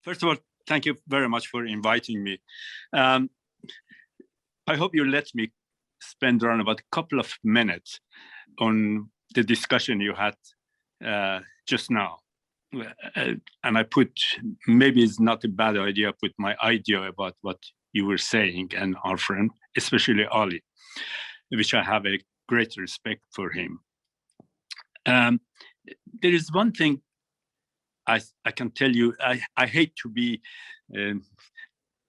First of all, thank you very much for inviting me. I hope you let me spend around about a couple of minutes on the discussion you had just now. And I put, maybe it's not a bad idea, put my idea about what you were saying and our friend, especially Olli, which I have a great respect for him. There is one thing I can tell you, I hate to be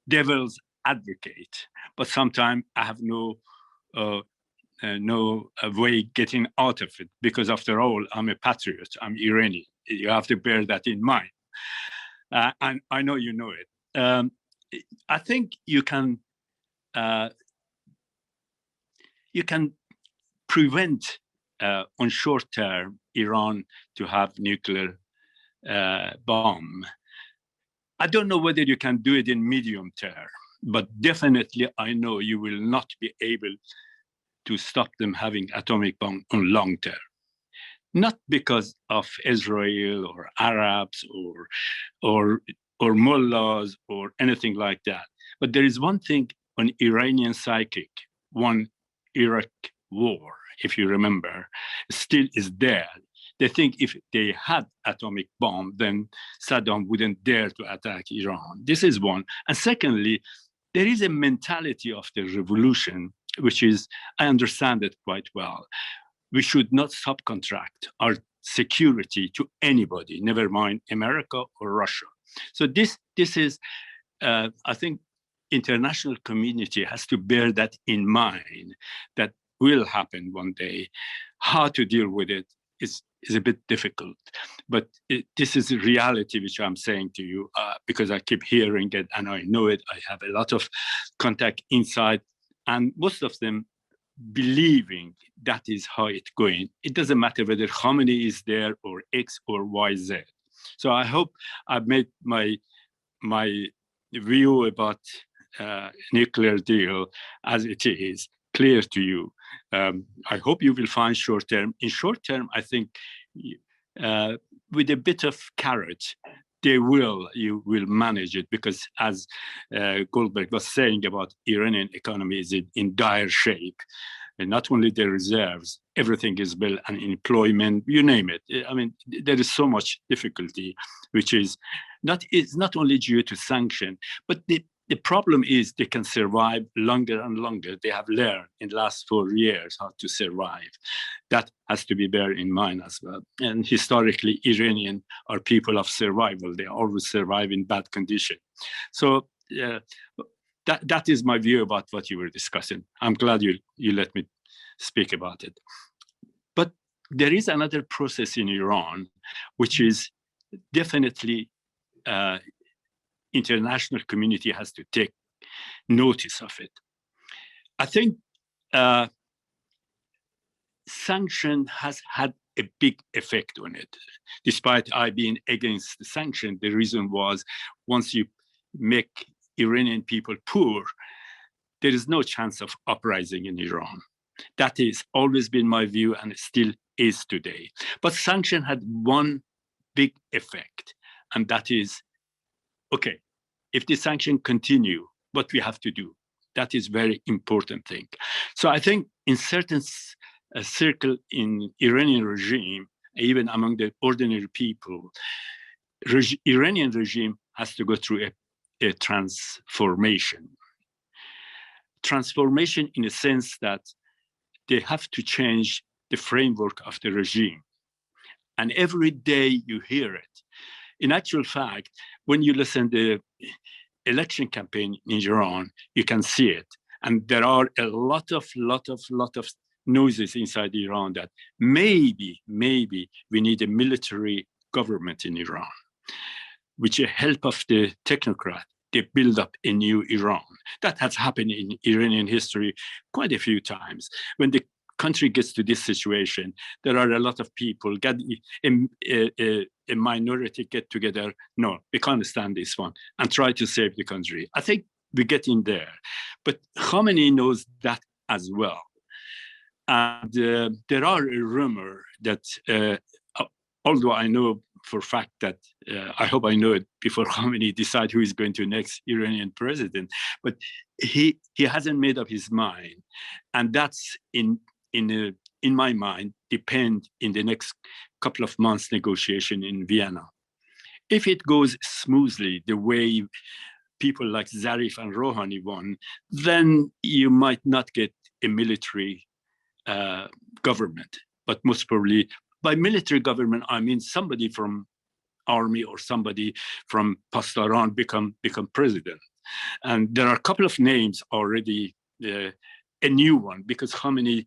devil's advocate, but sometimes I have no way getting out of it, because after all, I'm a patriot, I'm Iranian. You have to bear that in mind. And I know you know it. I think you can prevent on short term Iran to have nuclear bomb. I don't know whether you can do it in medium term, but definitely I know you will not be able to stop them having atomic bomb on long term. Not because of Israel or Arabs or mullahs or anything like that. But there is one thing on Iranian psychic, one Iraq war, if you remember, still is there. They think if they had atomic bomb, then Saddam wouldn't dare to attack Iran. This is one. And secondly, there is a mentality of the revolution, which is, I understand it quite well. We should not subcontract our security to anybody, never mind America or Russia. So this is, I think, international community has to bear that in mind, that will happen one day. How to deal with it is a bit difficult, but this is a reality which I'm saying to you because I keep hearing it and I know it. I have a lot of contact inside, and most of them believing that is how it's going. It doesn't matter whether Khamenei is there or X or YZ. So I hope I've made my view about nuclear deal as it is clear to you. I hope you will find short term. In short term, I think with a bit of carrot, you will manage it, because as Goldberg was saying about Iranian economy is in dire shape. And not only the reserves, everything is built, and employment, you name it. I mean, there is so much difficulty, which is not only due to sanction, but the problem is they can survive longer and longer. They have learned in the last 4 years how to survive. That has to be bear in mind as well. And historically, Iranian are people of survival. They always survive in bad condition. So that is my view about what you were discussing. I'm glad you let me speak about it. But there is another process in Iran, which is definitely international community has to take notice of it. I think sanction has had a big effect on it. Despite I being against the sanction, the reason was once you make Iranian people poor, there is no chance of uprising in Iran. That has always been my view and it still is today. But sanction had one big effect, and that is, okay, if the sanction continue, what we have to do, that is very important thing. So I think in certain circle in Iranian regime, even among the ordinary people, Iranian regime has to go through a transformation. Transformation in a sense that they have to change the framework of the regime. And every day you hear it. In actual fact, when you listen to the election campaign in Iran, you can see it. And there are a lot of noises inside Iran that maybe we need a military government in Iran, with the help of the technocrat, they build up a new Iran. That has happened in Iranian history quite a few times. When the country gets to this situation, there are a lot of people, a minority get together, no, we can't stand this one, and try to save the country. I think we get in there. But Khamenei knows that as well. And there are a rumor that, although I know for fact that I hope I know it before Khamenei decide who is going to next Iranian president, but he hasn't made up his mind, and that's in my mind depend in the next couple of months negotiation in Vienna. If it goes smoothly the way people like Zarif and Rouhani want, then you might not get a military government. But most probably, by military government, I mean somebody from army or somebody from Pastaran become president. And there are a couple of names already, a new one, because Khamenei,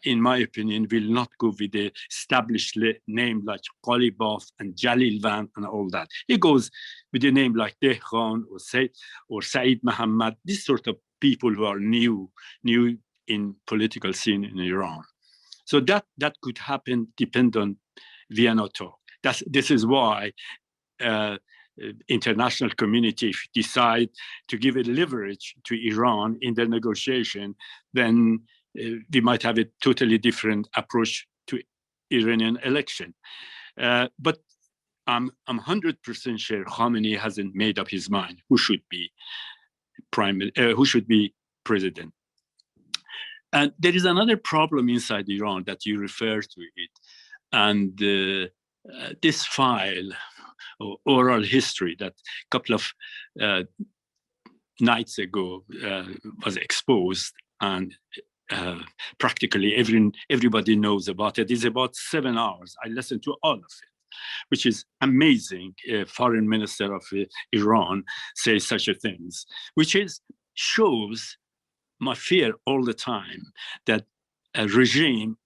in my opinion, will not go with the established name like Qalibov and Jalilvan and all that. He goes with a name like Dehkhan or Saeed Muhammad, this sort of people who are new in political scene in Iran. So that could happen, depend on Vienna talk. This is why international community, if you decide to give a leverage to Iran in the negotiation, then we might have a totally different approach to Iranian election. But I'm 100% sure Khamenei hasn't made up his mind who should be president. And there is another problem inside Iran that you refer to it, and this file or oral history that a couple of nights ago was exposed, and practically everybody knows about it. It's about 7 hours. I listened to all of it, which is amazing. Foreign Minister of Iran says such a things, which shows my fear all the time that a regime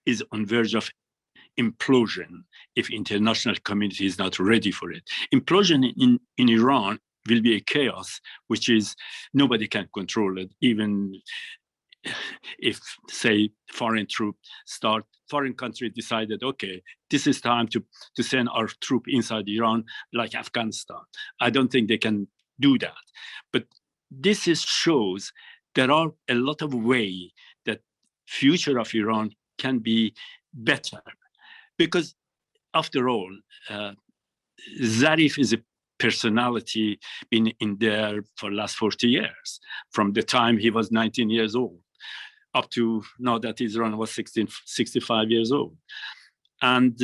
is on verge of implosion if international community is not ready for it. Implosion in Iran will be a chaos, which is nobody can control it, even if, say, foreign country decided, okay, this is time to send our troop inside Iran, like Afghanistan. I don't think they can do that. But this shows there are a lot of ways that future of Iran can be better. Because after all, Zarif is a personality been in there for the last 40 years, from the time he was 19 years old, up to now that Iran was 65 years old. And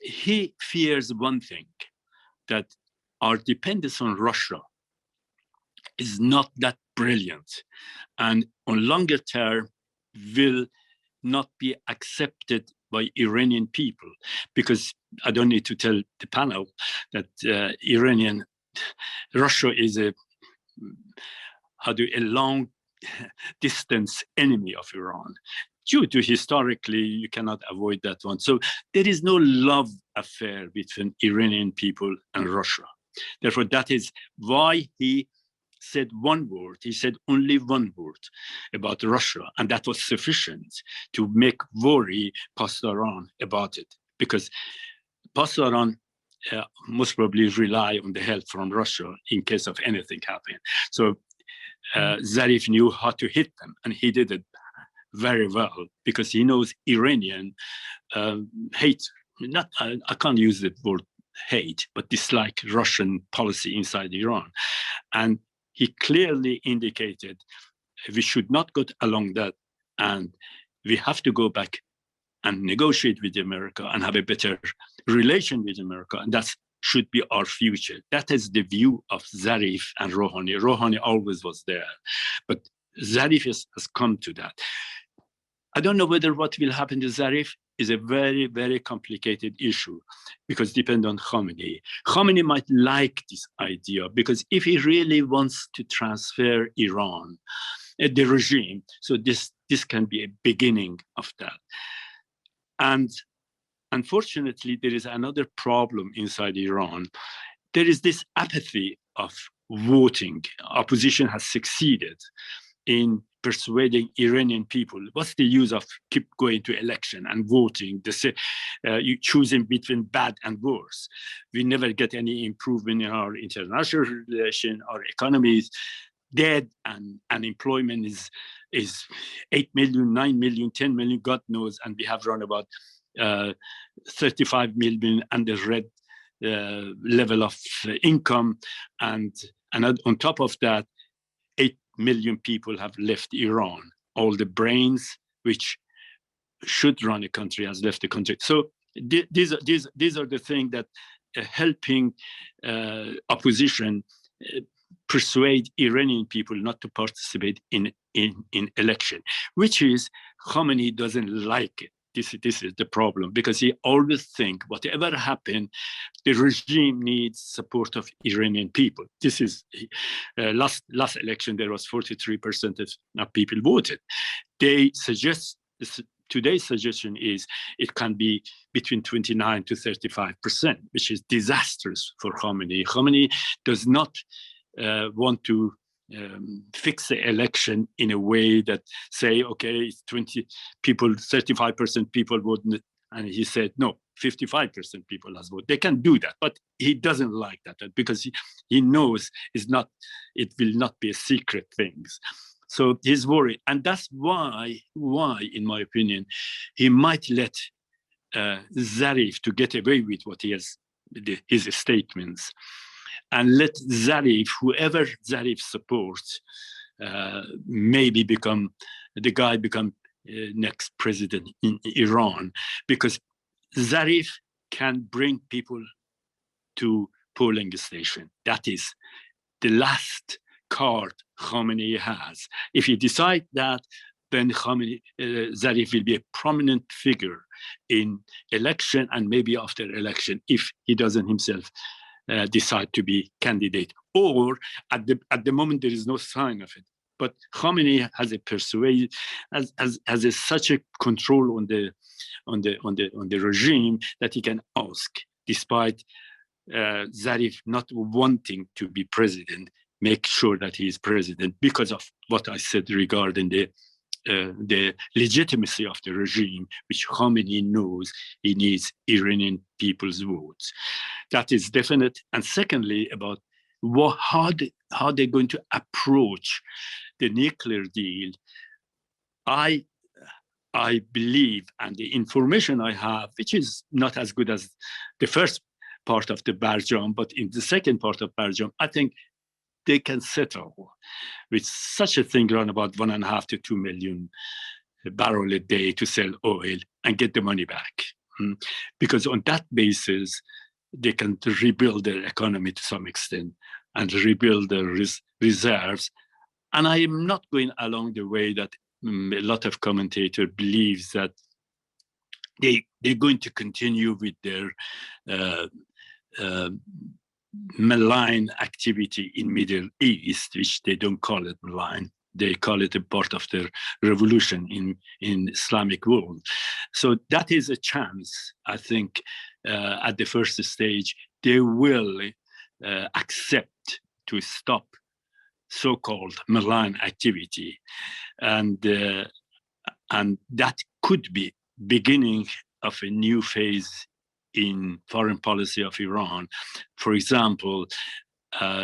he fears one thing, that our dependence on Russia is not that brilliant, and on longer term will not be accepted by Iranian people, because I don't need to tell the panel that Russia is a long distance enemy of Iran. Due to historically, you cannot avoid that one. So there is no love affair between Iranian people and Russia. Therefore, that is why he said one word. He said only one word about Russia, and that was sufficient to make worry Pastaran about it, because Pastaran most probably rely on the help from Russia in case of anything happening. So Zarif knew how to hit them, and he did it very well, because he knows Iranian hate. I can't use the word hate, but dislike Russian policy inside Iran. And he clearly indicated we should not go along that, and we have to go back and negotiate with America and have a better relation with America. And that should be our future. That is the view of Zarif and Rouhani. Rouhani always was there, but Zarif has come to that. I don't know whether what will happen to Zarif is a very, very complicated issue, because it depends on Khamenei. Khamenei might like this idea, because if he really wants to transfer Iran, the regime, so this can be a beginning of that. And unfortunately, there is another problem inside Iran. There is this apathy of voting. Opposition has succeeded in persuading Iranian people. What's the use of keep going to election and voting? You choosing between bad and worse. We never get any improvement in our international relation. Our economy is dead, and unemployment is 8 million, 9 million, 10 million, God knows, and we have around about 35 million under red level of income, and on top of that, 8 million people have left Iran. All the brains which should run a country has left the country. So these are the things that helping opposition persuade Iranian people not to participate in election, which is Khamenei doesn't like it. This is the problem, because he always think whatever happened, the regime needs support of Iranian people. This is last election, there was 43% of people voted. They suggest, today's suggestion is it can be between 29 to 35%, which is disastrous for Khamenei. Khamenei does not want to fix the election in a way that say, okay, it's 20 people, 35% people vote, and he said, no, 55% people has voted. They can do that, but he doesn't like that because he knows it will not be a secret thing. So he's worried, and that's why, in my opinion, he might let Zarif to get away with what he has, his statements, and let Zarif, whoever Zarif supports, maybe become next president in Iran, because Zarif can bring people to polling station. That is the last card Khamenei has. If he decides that, then Zarif will be a prominent figure in election and maybe after election, if he doesn't himself decide to be candidate. Or at the moment there is no sign of it. But Khamenei has a persuade, has such a control on the regime that he can ask, despite Zarif not wanting to be president, make sure that he is president because of what I said regarding the legitimacy of the regime, which Khamenei knows he needs Iranian people's votes. That is definite. And secondly, about how they're going to approach the nuclear deal, I believe, and the information I have, which is not as good as the first part of the Barjam, but in the second part of Barjam, I think they can settle with such a thing around about 1.5 to 2 million barrel a day to sell oil and get the money back. Because on that basis, they can rebuild their economy to some extent and rebuild their reserves. And I am not going along the way that a lot of commentators believes that they're going to continue with their malign activity in Middle East, which they don't call it malign. They call it a part of their revolution in Islamic world. So that is a chance, I think, at the first stage, they will accept to stop so-called malign activity. And that could be beginning of a new phase in foreign policy of Iran. For example,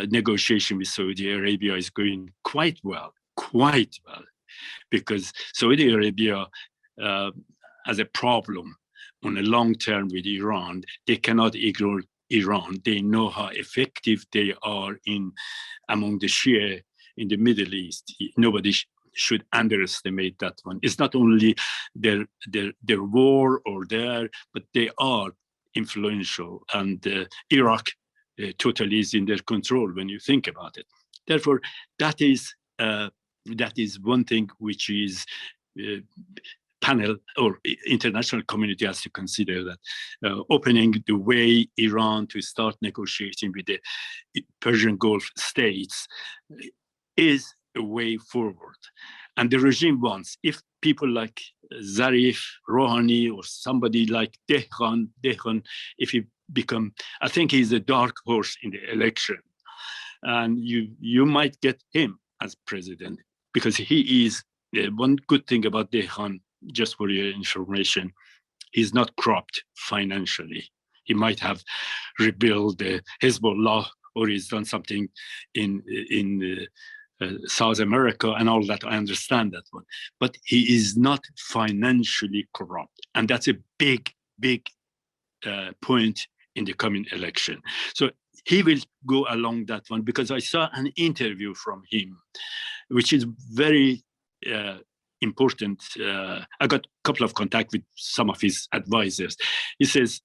negotiation with Saudi Arabia is going quite well, because Saudi Arabia has a problem on a long term with Iran. They cannot ignore Iran. They know how effective they are among the Shia in the Middle East. Nobody should underestimate that one. It's not only their war or but they are influential, and Iraq totally is in their control when you think about it. Therefore, that is one thing which is panel or international community has to consider, that opening the way Iran to start negotiating with the Persian Gulf states is a way forward. And the regime wants, if people like Zarif, Rouhani, or somebody like Dehkhan, if he become, I think he's a dark horse in the election. And you might get him as president, because he is, one good thing about Dehkhan, just for your information, he's not corrupt financially. He might have rebuilt Hezbollah, or he's done something in South America and all that. I understand that one, but he is not financially corrupt, and that's a big big point in the coming election. So he will go along that one, because I saw an interview from him, which is very important. I got a couple of contact with some of his advisors. He says,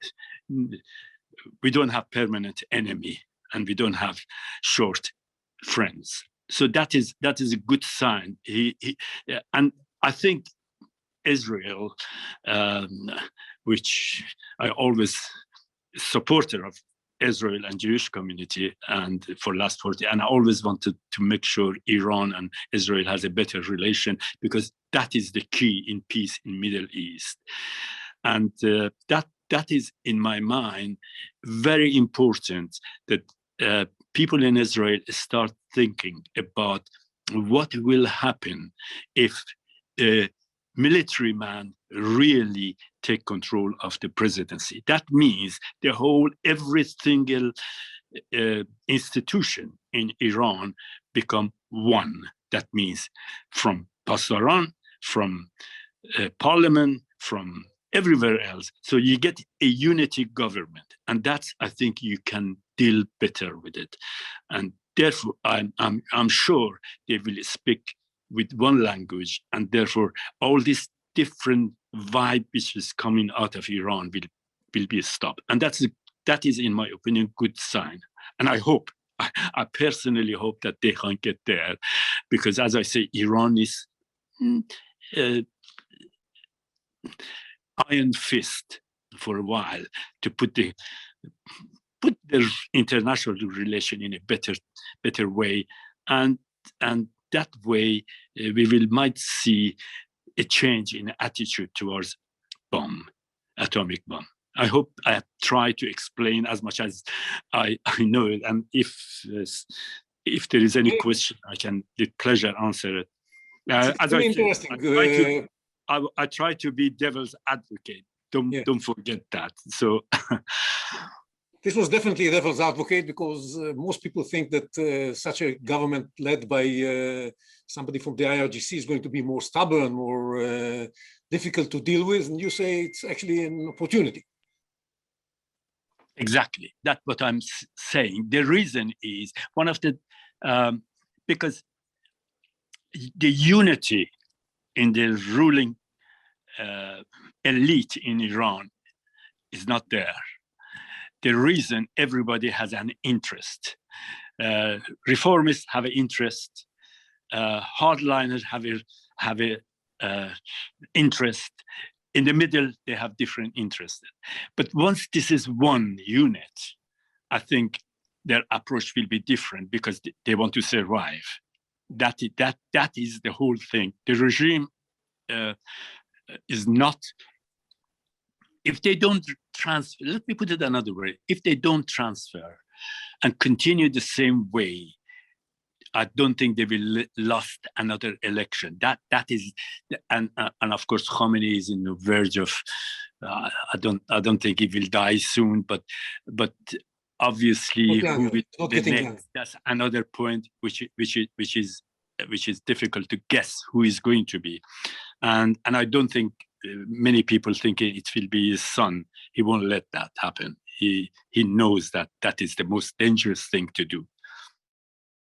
we don't have permanent enemy and we don't have short friends. So that is a good sign. And I think Israel, which I always supporter of Israel and Jewish community, and for last 40, and I always wanted to make sure Iran and Israel has a better relation, because that is the key in peace in Middle East. And that is, in my mind, very important, that people in Israel start thinking about what will happen if a military man really take control of the presidency. That means every single institution in Iran become one. That means from Pasaran, from parliament, from everywhere else. So you get a unity government, and that's, I think, you can deal better with it. And therefore, I'm sure they will speak with one language, and therefore all this different vibe which is coming out of Iran will be stopped. And that is, in my opinion, good sign. And I hope, I personally hope that they can get there, because as I say, Iran is iron fist for a while to put their international relation in a better way, and that way we might see a change in attitude towards atomic bomb. I hope I have tried to explain as much as I know it, and if there is any question, I can with pleasure answer it. As I said, I try to be devil's advocate. Don't forget that. So this was definitely a devil's advocate, because most people think that such a government led by somebody from the IRGC is going to be more stubborn, more difficult to deal with. And you say it's actually an opportunity. Exactly. That's what I'm saying. The reason is one of the, because the unity in the ruling elite in Iran is not there. The reason everybody has an interest. Reformists have an interest. Hardliners have a interest. In the middle, they have different interests. But once this is one unit, I think their approach will be different, because they want to survive. That is the whole thing. The regime is not, if they don't transfer, let me put it another way, if they don't transfer and continue the same way, I don't think they will lost another election. That is, and of course Khamenei is in the verge of. I don't think he will die soon, but obviously who will the next? That's another point which is difficult to guess who is going to be, and I don't think many people think it will be his son. He won't let that happen. He knows that is the most dangerous thing to do.